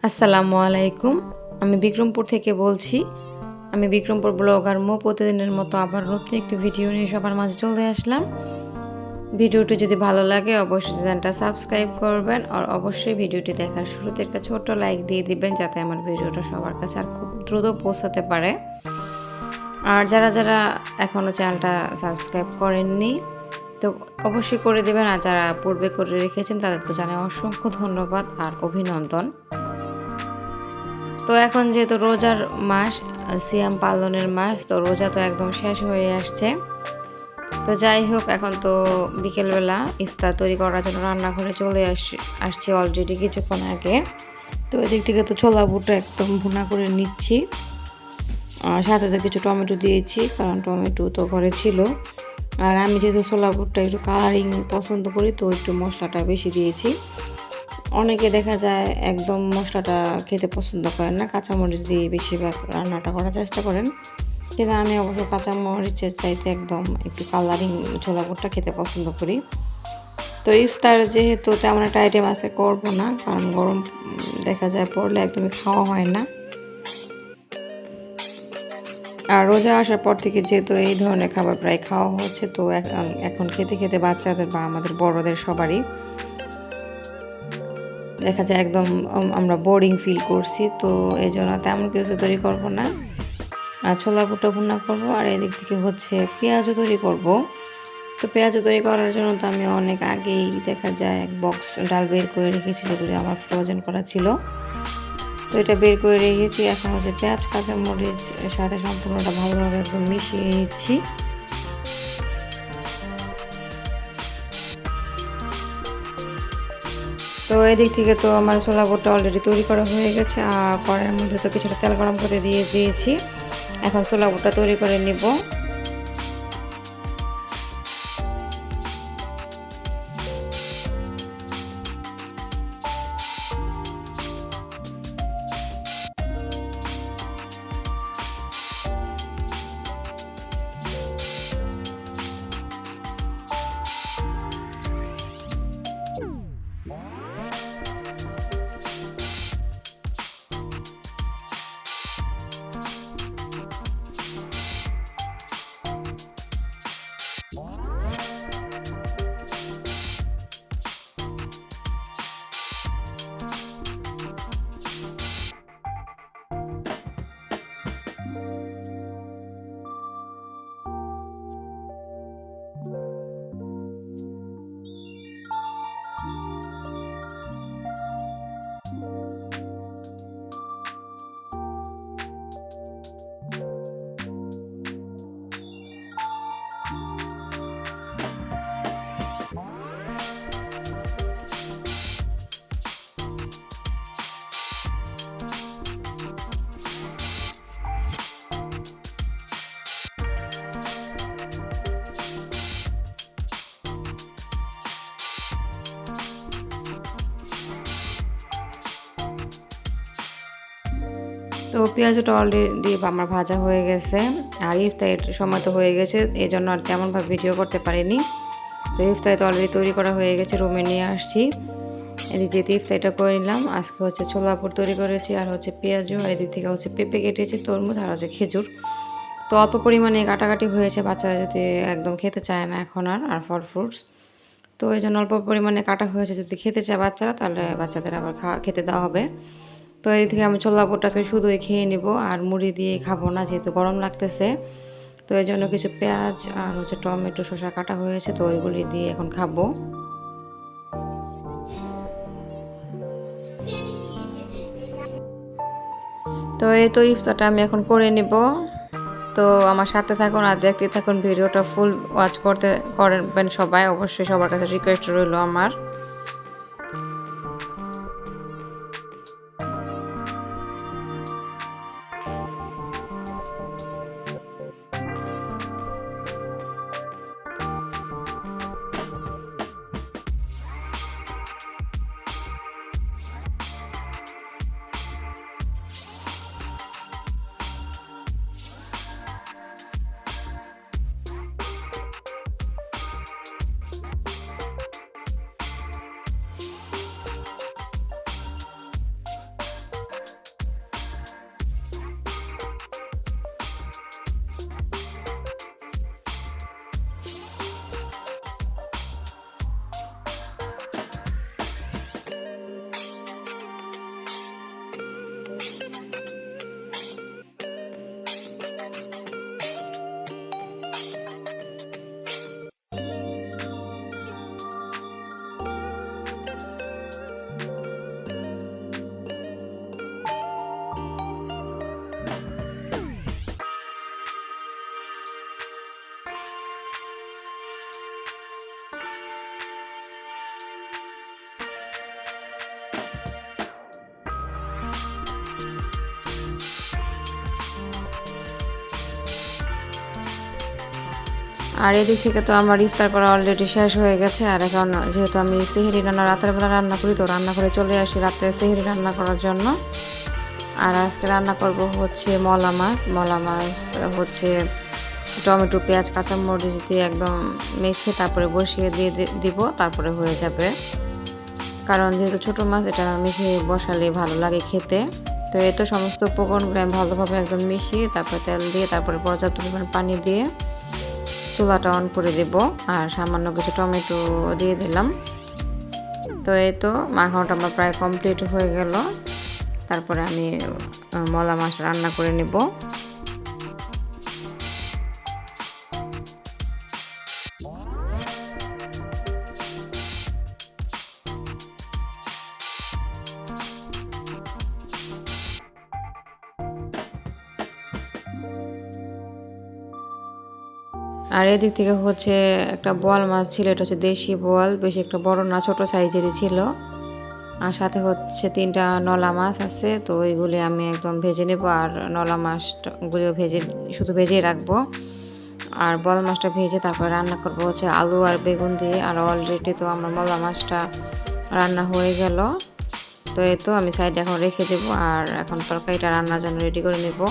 আসসালামু আলাইকুম। আমি বিক্রমপুর থেকে বলছি। আমি বিক্রমপুর ব্লগার মো। প্রতিদিনের মতো আবার নতুন একটি ভিডিও নিয়ে সবার মাঝে চলে আসলাম। ভিডিওটি যদি ভালো লাগে অবশ্যই চ্যানেলটা সাবস্ক্রাইব করবেন আর অবশ্যই ভিডিওটি দেখার শুরুতে একটা ছোট্ট লাইক দিয়ে দিবেন যাতে আমার ভিডিওটা সবার কাছে আর খুব দ্রুত পৌঁছাতে পারে। আর যারা এখনও চ্যানেলটা সাবস্ক্রাইব করেননি তো অবশ্যই করে দেবেন, আর যারা পূর্বে করে রেখেছেন তাদের তো জানাই অসংখ্য ধন্যবাদ আর অভিনন্দন। তো এখন যেহেতু রোজার মাস, সিয়াম পালনের মাস, তো রোজা তো একদম শেষ হয়ে আসছে। তো যাই হোক, এখন তো বিকেলবেলা ইফতার তৈরি করার জন্য রান্নাঘরে চলে আসছি অলরেডি কিছুক্ষণ আগে। তো এদিক থেকে তো ছোলা বুটটা একদম ভুনা করে নিচ্ছি, আর সাথে তো কিছু টমেটো দিয়েছি কারণ টমেটো তো ঘরে ছিল। আর আমি যেহেতু ছোলা বুটটা একটু কালারিং পছন্দ করি তো একটু মশলাটা বেশি দিয়েছি। অনেকে দেখা যায় একদম মশলাটা খেতে পছন্দ করেন না, কাঁচামরিচ দিয়ে বেশিরভাগ রান্নাটা করার চেষ্টা করেন, কিন্তু আমি অবশ্য কাঁচামরিচের চাইতে একদম একটু কালারিং ছোলা বুটটা খেতে পছন্দ করি। তো ইফতার যেহেতু তেমন একটা আইটেম আছে করবো না, কারণ গরম দেখা যায় পড়লে একদমই খাওয়া হয় না। আর রোজা আসার পর থেকে যেহেতু এই ধরনের খাবার প্রায় খাওয়া হচ্ছে, তো এখন খেতে খেতে বাচ্চাদের বা আমাদের বড়দের সবারই দেখা যায় একদম আমরা বোরিং ফিল করছি। তো এই জন্য তেমন কিছু তৈরি করব না, আর ছোলা বুটটা ভুনা করবো, আর এদিক থেকে হচ্ছে পেঁয়াজও তৈরি করব। তো পেঁয়াজও তৈরি করার জন্য তো আমি অনেক আগেই দেখা যায় এক বক্স ডাল বের করে রেখেছি, যেগুলি আমার ফ্রোজেন করা ছিল। তো এটা বের করে রেখেছি, এখন হচ্ছে পেঁয়াজ কাঁচামরিচ সাথে সম্পূর্ণটা ভালোভাবে একদম মিশিয়ে নিচ্ছি। তো এদিক থেকে তো আমার ছোলা বুটটা অলরেডি তৈরি করা হয়ে গেছে, আর কড়াইয়ের মধ্যে তো কিছুটা তেল গরম করে দিয়ে দিয়েছি। এখন ছোলা বুটটা তৈরি করে নিব। তো পেঁয়াজটা অলরেডি আমার ভাজা হয়ে গেছে, আর ইফতারের সময় তো হয়ে গেছে, এই জন্য আর তেমনভাবে ভিডিও করতে পারিনি। তো ইফতারি তো অলরেডি তৈরি করা হয়ে গেছে, রুমে নিয়ে আসছি। এদিক দিয়ে ইফতারিটা করে নিলাম। আজকে হচ্ছে ছোলা বুট তৈরি করেছি, আর হচ্ছে পেঁয়াজু, আর এদিক থেকে হচ্ছে পেঁপে কেটেছি, তরমুজ, আর হচ্ছে খেজুর। তো অল্প পরিমাণে কাটাকাটি হয়েছে, বাচ্চারা যদি একদম খেতে চায় না এখন আর ফল ফ্রুটস, তো এই জন্য অল্প পরিমাণে কাটা হয়েছে। যদি খেতে চায় বাচ্চারা তাহলে বাচ্চাদের আবার খেতে দেওয়া হবে। তো এই থেকে আমি ছোলা বুটটা আজকে শুধুই খেয়ে নিব, আর মুড়ি দিয়ে খাবো না যেহেতু গরম লাগতেছে। তো এই জন্য কিছু পেঁয়াজ আর হচ্ছে টমেটো শসা কাটা হয়েছে, তো ওইগুলি দিয়ে এখন খাবো। তো এই তো ইফতারটা আমি এখন করে নিব। তো আমার সাথে থাকুন আর দেখতে থাকুন, ভিডিওটা ফুল ওয়াচ করবেন সবাই, অবশ্যই সবার কাছে রিকোয়েস্ট রইল আমার। আর এদিক থেকে তো আমার ইফতার করা অলরেডি শেষ হয়ে গেছে। আর এখন যেহেতু আমি সেহরি রান্না রাতের বেলা রান্না করি, তো রান্না করে চলে আসি রাত্রে সেহরি রান্না করার জন্য। আর আজকে রান্না করব হচ্ছে মলা মাছ হচ্ছে টমেটো, পেঁয়াজ, কাঁচামরিচ দিয়ে একদম মেখে তারপরে বসিয়ে দিয়ে দিব, তারপরে হয়ে যাবে। কারণ যেহেতু ছোটো মাছ, এটা মেখে বসালে ভালো লাগে খেতে। তো এই তো সমস্ত উপকরণগুলো আমি ভালোভাবে একদম মিশিয়ে তারপরে তেল দিয়ে তারপরে পর্যাপ্ত পরিমাণ পানি দিয়ে চুলাটা অন করে দেব। আর সামান্য কিছু টমেটো দিয়ে দিলাম। তো এই তো মাখানোটা আমার প্রায় কমপ্লিট হয়ে গেল। তারপরে আমি মলা মাছ রান্না করে নেব। আর এদিক থেকে হচ্ছে একটা বোয়াল মাছ ছিল, এটা হচ্ছে দেশি বোয়াল, বেশি একটা বড় না, ছোট সাইজেরই ছিল। আর সাথে হচ্ছে 3টা নলা মাছ আছে, তো ওইগুলি আমি একদম ভেজে নেব। আর নলা মাছগুলো শুধু ভেজেই রাখবো। আর বোয়াল মাছটা ভেজে তারপর রান্না করবো হচ্ছে আলু আর বেগুন দিয়ে। আর অলরেডি তো আমার মলা মাছটা রান্না হয়ে গেল। তো এই তো আমি সাইডে এখন রেখে দেবো। আর এখন তরকারিটা রান্নার জন্য রেডি করে নেব।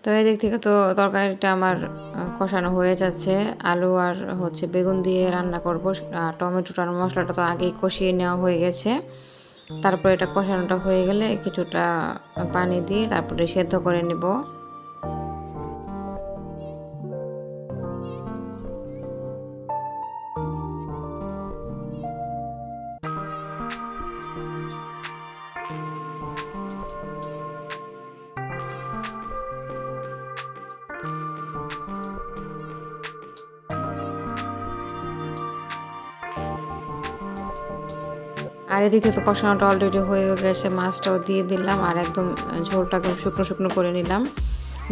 তো এদিক থেকে তো তরকারিটা আমার কষানো হয়ে যাচ্ছে। আলু আর হচ্ছে বেগুন দিয়ে রান্না করব। টমেটোটার মশলাটা তো আগেই কষিয়ে নেওয়া হয়ে গেছে। তারপরে এটা কষানোটা হয়ে গেলে কিছুটা পানি দিয়ে তারপরে সেদ্ধ করে নেব। আর এদিকে তো কষানোটা অলরেডি হয়ে গেছে, মাছটাও দিয়ে দিলাম। আর একদম ঝোলটা একদম শুকনো শুকনো করে নিলাম,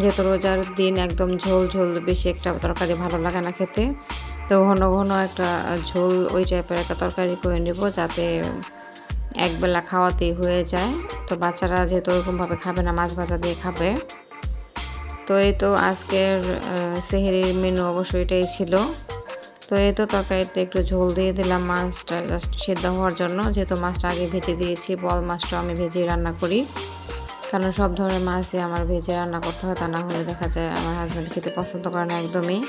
যেহেতু রোজার দিন একদম ঝোল ঝোল বেশি একটা তরকারি ভালো লাগে না খেতে। তো ঘন ঘন একটা ঝোল ওই টাইপের একটা তরকারি করে নেব, যাতে একবেলা খাওয়াতেই হয়ে যায়। তো বাচ্চারা যেহেতু ওরকমভাবে খাবে না, মাছ ভাজা দিয়ে খাবে। তো এই তো আজকের সেহরির মেনু অবশ্য এটাই ছিল। তো এই তো তরকারিতে একটু ঝোল দিয়ে দিলাম মাছটা জাস্ট সেদ্ধ হওয়ার জন্য, যেহেতু মাছটা আগে ভেজে দিয়েছি। বোয়াল মাছটা আমি ভেজেই রান্না করি, কারণ সব ধরনের মাছই আমার ভেজে রান্না করতে হয়, তা না হলে দেখা যায় আমার হাজব্যান্ড খেতে পছন্দ করে না একদমই।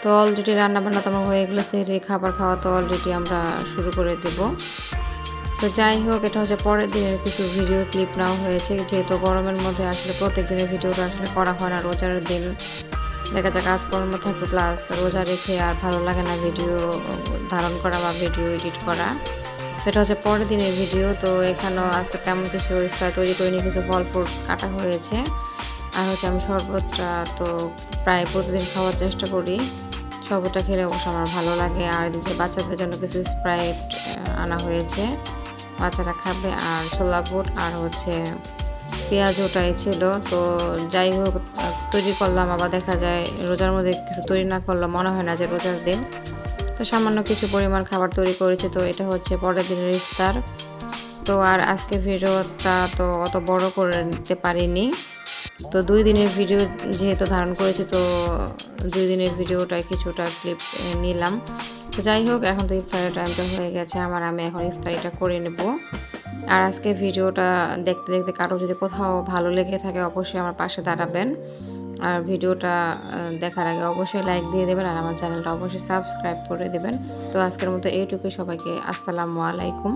তো অলরেডি রান্নাবান্না তো আমার হয়ে গেলো, সেহরি খাবার খাওয়া তো অলরেডি আমরা শুরু করে দেব। তো যাই হোক, এটা হচ্ছে পরের দিনের কিছু ভিডিও ক্লিপ নেওয়া হয়েছে, যেহেতু গরমের মধ্যে আসলে প্রত্যেক দিনের ভিডিওটা আসলে করা হয় না। রোজার দিন দেখা যায় কাজকর্ম থাকে, প্লাস রোজা রেখে আর ভালো লাগে না ভিডিও ধারণ করা বা ভিডিও এডিট করা। সেটা হচ্ছে পরের দিনের ভিডিও। তো এখানেও আজকে তেমন কিছু ইফতার তৈরি করিনি, কিছু ফল ফ্রুট কাটা হয়েছে। আর হচ্ছে আমি শরবতটা তো প্রায় প্রতিদিন খাওয়ার চেষ্টা করি, শরবতটা খেলে অবশ্য আমার ভালো লাগে। আর এদিকে বাচ্চাদের জন্য কিছু স্প্রাইট আনা হয়েছে, বাচ্চারা খাবে। আর ছোলা বুট আর হচ্ছে পেঁয়াজ ওটাই ছিল। তো যাই হোক, তৈরি করলাম। আবার দেখা যায় রোজার মধ্যে কিছু তৈরি না করলে মনে হয় না যে রোজার দিন। তো সামান্য কিছু পরিমাণ খাবার তৈরি করেছি। তো এটা হচ্ছে পরের দিনের ইফতার। তো আর আজকে ভিডিওটা তো অত বড় করে নিতে পারিনি। তো 2 দিনের ভিডিও যেহেতু ধারণ করেছি, তো 2 দিনের ভিডিওটা কিছুটা ক্লিপ নিলাম। তো যাই হোক, এখন তো ইফতারের টাইমটা হয়ে গেছে আমার, আমি এখন ইফতারিটা করে নেব। আর আজকে ভিডিওটা দেখতে দেখতে কারো যদি কোথাও ভালো লেগে থাকে অবশ্যই আমার পাশে দাঁড়াবেন। আর ভিডিওটা দেখার আগে অবশ্যই লাইক দিয়ে দেবেন আর আমার চ্যানেলটা অবশ্যই সাবস্ক্রাইব করে দেবেন। তো আজকের মতো এইটুকুই, সবাইকে আসসালামু আলাইকুম।